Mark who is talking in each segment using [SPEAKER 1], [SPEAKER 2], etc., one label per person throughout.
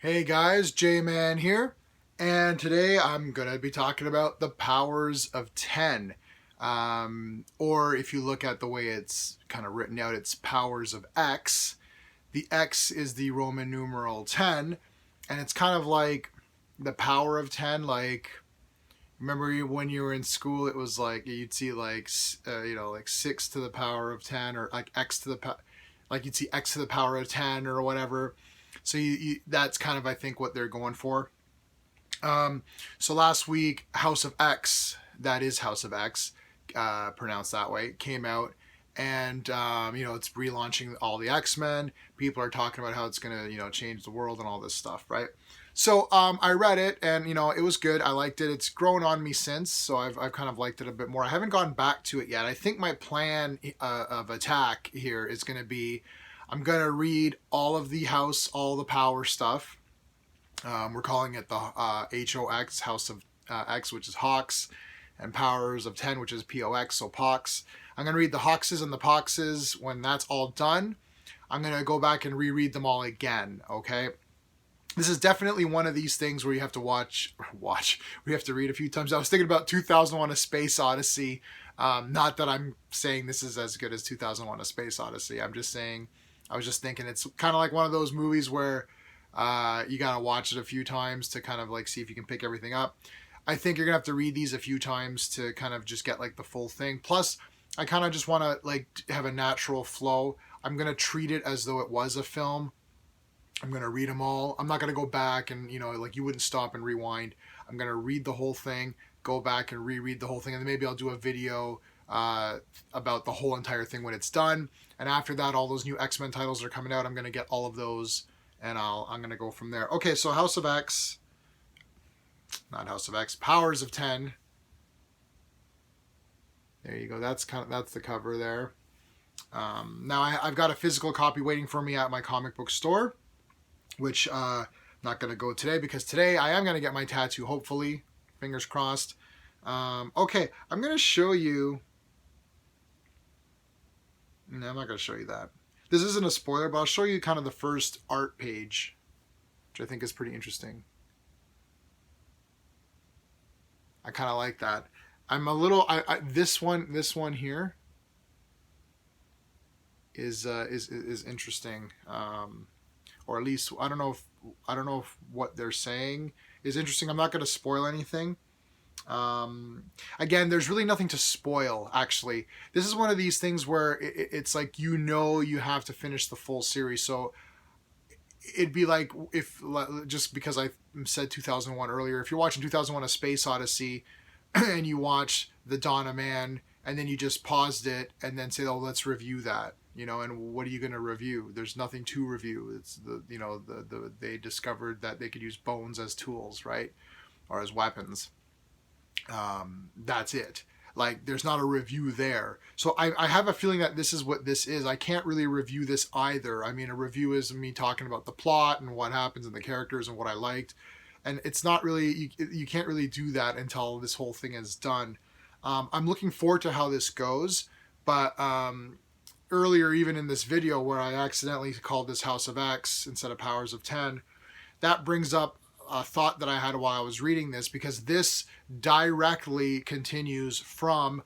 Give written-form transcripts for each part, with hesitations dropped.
[SPEAKER 1] Hey guys, J-Man here, and today I'm going to be talking about the powers of 10. Or if you look at the way it's kind of written out, it's powers of X. The X is the Roman numeral 10, and it's kind of like the power of 10. Like, remember when you were in school, it was like you'd see like, like 6 to the power of 10, or like X to the power, like you'd see X to the power of 10 or whatever. So that's kind of, I think, what they're going for. So last week, House of X, that is House of X, pronounced that way, came out. And, it's relaunching all the X-Men. People are talking about how it's going to, change the world and all this stuff, right? So I read it, and, it was good. I liked it. It's grown on me since, so I've kind of liked it a bit more. I haven't gone back to it yet. I think my plan of attack here is going to be I'm going to read all of the House, all the Power stuff. We're calling it the HOX, House of X, which is Hawks, and Powers of 10, which is POX, so POX. I'm going to read the Hawkses and the Poxes. When that's all done, I'm going to go back and reread them all again, okay? This is definitely one of these things where you have to watch, we have to read a few times. I was thinking about 2001 A Space Odyssey. Not that I'm saying this is as good as 2001 A Space Odyssey. I'm just saying, I was just thinking it's kind of like one of those movies where you got to watch it a few times to kind of like see if you can pick everything up. I think you're going to have to read these a few times to kind of just get like the full thing. Plus, I kind of just want to like have a natural flow. I'm going to treat it as though it was a film. I'm going to read them all. I'm not going to go back and, like you wouldn't stop and rewind. I'm going to read the whole thing, go back and reread the whole thing, and then maybe I'll do a video about the whole entire thing when it's done. And after that, all those new X-Men titles are coming out. I'm going to get all of those, and I'm going to go from there. Okay, so House of X, not House of X, Powers of 10. There you go. That's the cover there. Now I've got a physical copy waiting for me at my comic book store, which I'm not going to go today because today I am going to get my tattoo, hopefully. Fingers crossed. Okay, I'm going to show you. No, I'm not going to show you that. This isn't a spoiler, but I'll show you kind of the first art page, which I think is pretty interesting. I kind of like that. I'm a little. This one here is interesting, or at least I don't know if what they're saying is interesting. I'm not going to spoil anything. Again, there's really nothing to spoil, actually. This is one of these things where it's like you have to finish the full series. So it'd be like if, just because I said 2001 earlier, if you're watching 2001 A Space Odyssey and you watch The Dawn of Man and then you just paused it and then say, oh, let's review that. And what are you going to review? There's nothing to review. It's they discovered that they could use bones as tools, right? Or as weapons. That's it. Like, there's not a review there. So I have a feeling that this is what this is. I can't really review this either. I mean, a review is me talking about the plot and what happens and the characters and what I liked. And it's not really, you can't really do that until this whole thing is done. I'm looking forward to how this goes. But earlier, even in this video where I accidentally called this House of X instead of Powers of 10, that brings up a thought that I had while I was reading this, because this directly continues from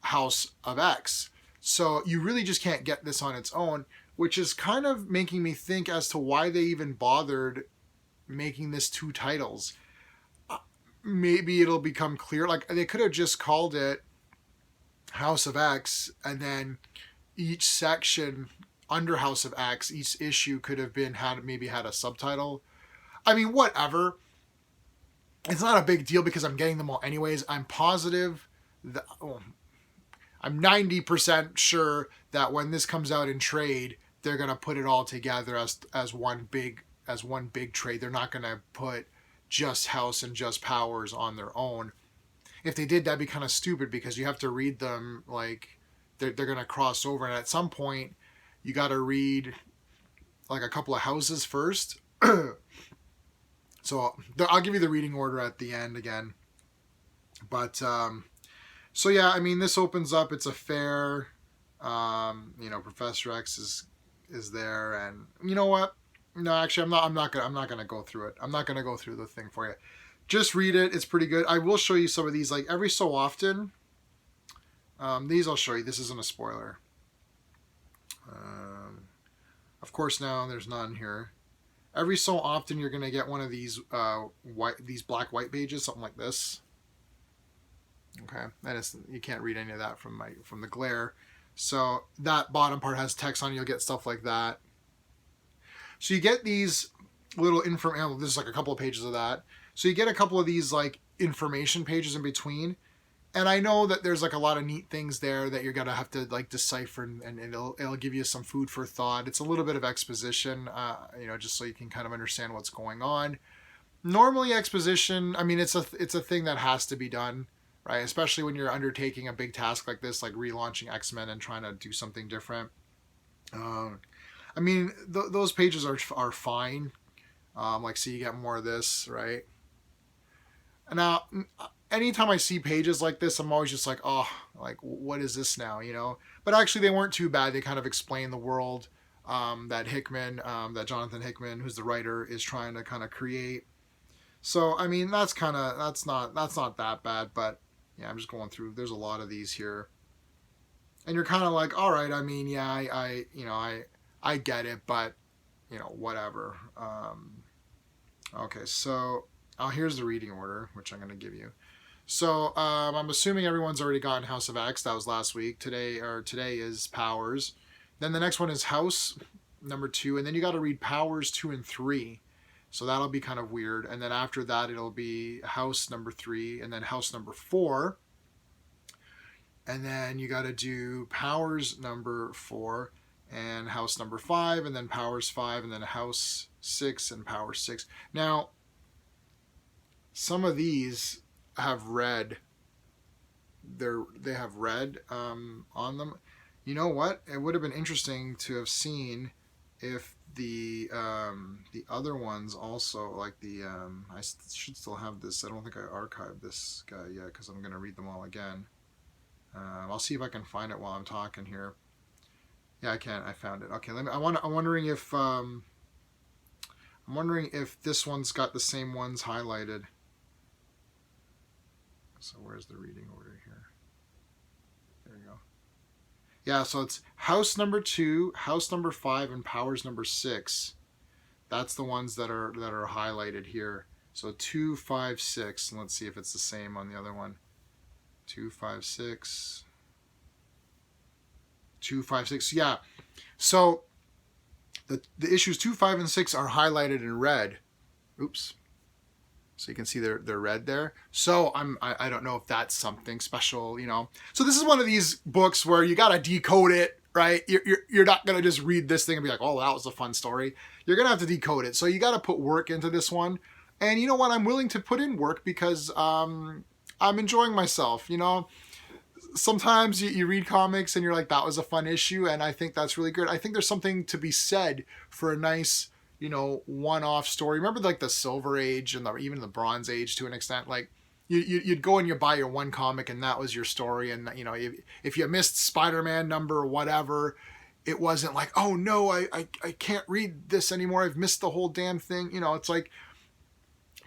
[SPEAKER 1] House of X. So you really just can't get this on its own, which is kind of making me think as to why they even bothered making this two titles. Maybe it'll become clear. Like, they could have just called it House of X, and then each section under House of X, each issue could have maybe had a subtitle. I mean, whatever. It's not a big deal because I'm getting them all anyways. I'm positive that, I'm 90% sure that when this comes out in trade, they're going to put it all together as one big trade. They're not going to put just House and just Powers on their own. If they did, that'd be kind of stupid because you have to read them like they're going to cross over. And at some point, you got to read like a couple of Houses first. So I'll give you the reading order at the end again. But, so yeah, I mean, this opens up, it's a fair, Professor X is there, and you know what? No, actually, I'm not gonna go through it. I'm not gonna go through the thing for you. Just read it. It's pretty good. I will show you some of these, like every so often. These I'll show you. This isn't a spoiler. Of course, now there's none here. Every so often, you're gonna get one of these these black white pages, something like this. Okay, and you can't read any of that from the glare. So that bottom part has text on it. You'll get stuff like that. So you get these little information. This is like a couple of pages of that. So you get a couple of these like information pages in between. And I know that there's like a lot of neat things there that you're gonna have to like decipher, and it'll give you some food for thought. It's a little bit of exposition, just so you can kind of understand what's going on. Normally, exposition, I mean, it's a thing that has to be done, right? Especially when you're undertaking a big task like this, like relaunching X-Men and trying to do something different. I mean, those pages are fine. Like, so you get more of this, right? Now, anytime I see pages like this, I'm always just like, oh, like, what is this now, But actually, they weren't too bad. They kind of explain the world that Jonathan Hickman, who's the writer, is trying to kind of create. So, I mean, that's not that bad. But yeah, I'm just going through. There's a lot of these here, and you're kind of like, all right. I mean, yeah, I get it, but whatever. Okay, so here's the reading order, which I'm going to give you. So I'm assuming everyone's already gotten House of X. That was last week. Today is Powers. Then the next one is House number 2, and then you got to read Powers 2 and 3. So that'll be kind of weird. And then after that, it'll be House number 3, and then House number 4. And then you got to do Powers number 4 and House number 5, and then Powers 5, and then House 6 and Powers 6. Now, some of these have red. They have red on them. You know what? It would have been interesting to have seen if the other ones also, like I should still have this. I don't think I archived this guy yet because I'm going to read them all again. I'll see if I can find it while I'm talking here. Yeah, I can. I found it. Okay, I'm wondering if this one's got the same ones highlighted. So where's the reading order here? There we go. Yeah, so it's House number 2, House number 5, and Powers number 6. That's the ones that are highlighted here. So 2, 5, 6, and let's see if it's the same on the other one. 2, 5, 6. 2, 5, 6. Yeah. So the issues 2, 5, and 6 are highlighted in red. Oops. So you can see they're red there. So I don't know if that's something special, So this is one of these books where you gotta decode it, right? You're not gonna just read this thing and be like, oh, that was a fun story. You're gonna have to decode it. So you gotta put work into this one. And you know what? I'm willing to put in work because I'm enjoying myself. Sometimes you read comics and you're like, that was a fun issue, and I think that's really good. I think there's something to be said for a nice, one-off story. Remember like the Silver Age and even the Bronze Age to an extent? Like you'd go and you buy your one comic and that was your story. And if you missed Spider-Man number whatever, it wasn't like, oh no, I can't read this anymore. I've missed the whole damn thing. It's like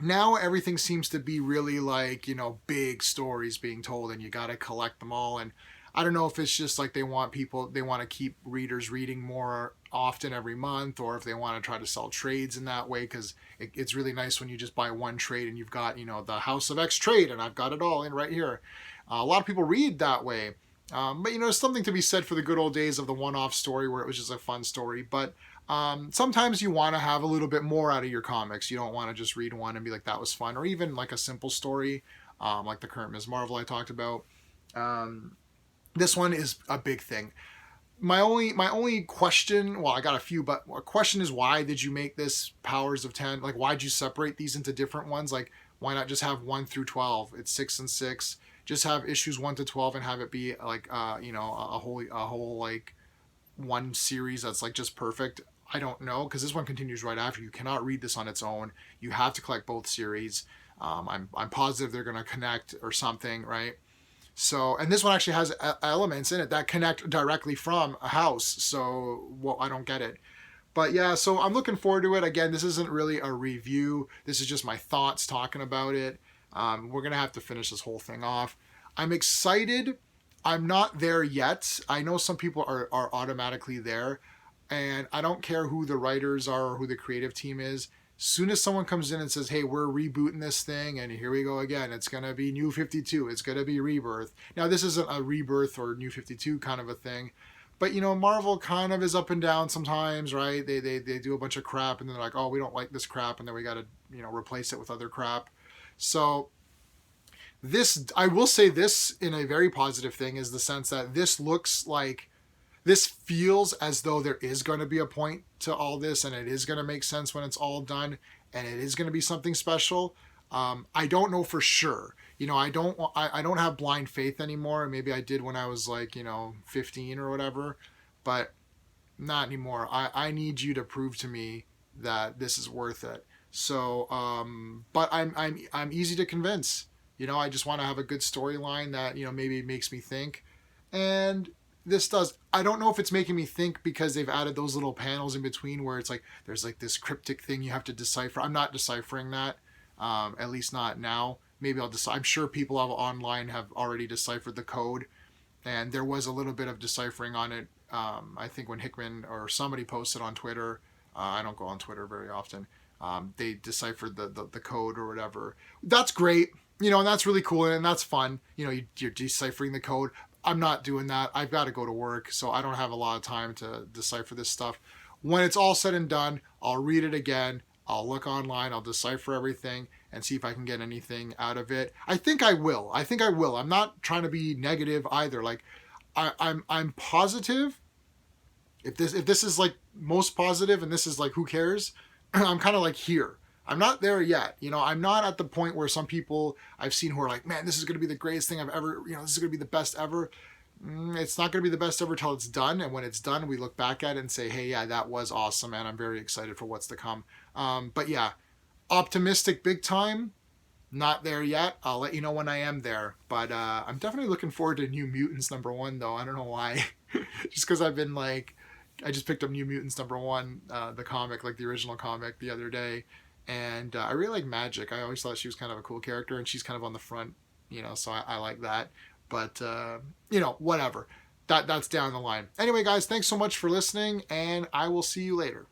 [SPEAKER 1] now everything seems to be really like, big stories being told and you got to collect them all. And I don't know if it's just like they want to keep readers reading more often every month, or if they want to try to sell trades in that way, because it's really nice when you just buy one trade and you've got, the House of X trade and I've got it all in right here. A lot of people read that way. But, there's something to be said for the good old days of the one-off story where it was just a fun story. But sometimes you want to have a little bit more out of your comics. You don't want to just read one and be like, that was fun. Or even like a simple story, like the current Ms. Marvel I talked about. This one is a big thing. My only question, well, I got a few, but a question is, why did you make this Powers of 10? Like, why'd you separate these into different ones? Like, why not just have 1 through 12? It's 6 and 6. Just have issues 1 to 12 and have it be like, a whole like one series that's like just perfect. I don't know, because this one continues right after. You cannot read this on its own. You have to collect both series. I'm positive they're going to connect or something, right? So, and this one actually has elements in it that connect directly from a House. So, well, I don't get it. But yeah, so I'm looking forward to it. Again, this isn't really a review. This is just my thoughts talking about it. We're going to have to finish this whole thing off. I'm excited. I'm not there yet. I know some people are automatically there, and I don't care who the writers are or who the creative team is. Soon as someone comes in and says, hey, we're rebooting this thing, and here we go again, it's going to be New 52, it's going to be Rebirth. Now, this isn't a Rebirth or New 52 kind of a thing, but Marvel kind of is up and down sometimes, right? They do a bunch of crap, and then they're like, oh, we don't like this crap, and then we got to replace it with other crap. So this, I will say this in a very positive thing, is the sense that this feels as though there is going to be a point to all this, and it is going to make sense when it's all done, and it is going to be something special. I don't know for sure. I don't have blind faith anymore. Maybe I did when I was 15 or whatever, but not anymore. I need you to prove to me that this is worth it. So, but I'm easy to convince. I just want to have a good storyline that maybe makes me think, and this does. I don't know if it's making me think because they've added those little panels in between where it's like there's this cryptic thing you have to decipher. I'm not deciphering that, at least not now. Maybe I'll decide. I'm sure people online have already deciphered the code, and there was a little bit of deciphering on it. I think when Hickman or somebody posted on Twitter, I don't go on Twitter very often. They deciphered the code or whatever. That's great, and that's really cool, and that's fun. You're deciphering the code. I'm not doing that. I've got to go to work, so I don't have a lot of time to decipher this stuff. When it's all said and done, I'll read it again. I'll look online. I'll decipher everything and see if I can get anything out of it. I think I will. I'm not trying to be negative either. I'm positive. If this is most positive and this is who cares, I'm kind of here. I'm not there yet. I'm not at the point where some people I've seen who are like, man, this is going to be the greatest thing I've ever, this is going to be the best ever. It's not going to be the best ever till it's done. And when it's done, we look back at it and say, hey, yeah, that was awesome. And I'm very excited for what's to come. But yeah, optimistic big time. Not there yet. I'll let you know when I am there. But I'm definitely looking forward to New Mutants #1, though. I don't know why. Just because I've been I just picked up New Mutants #1, the comic, the original comic, the other day. And I really like Magic. I always thought she was kind of a cool character, and she's kind of on the front, so I like that. But, whatever. That's down the line. Anyway, guys, thanks so much for listening, and I will see you later.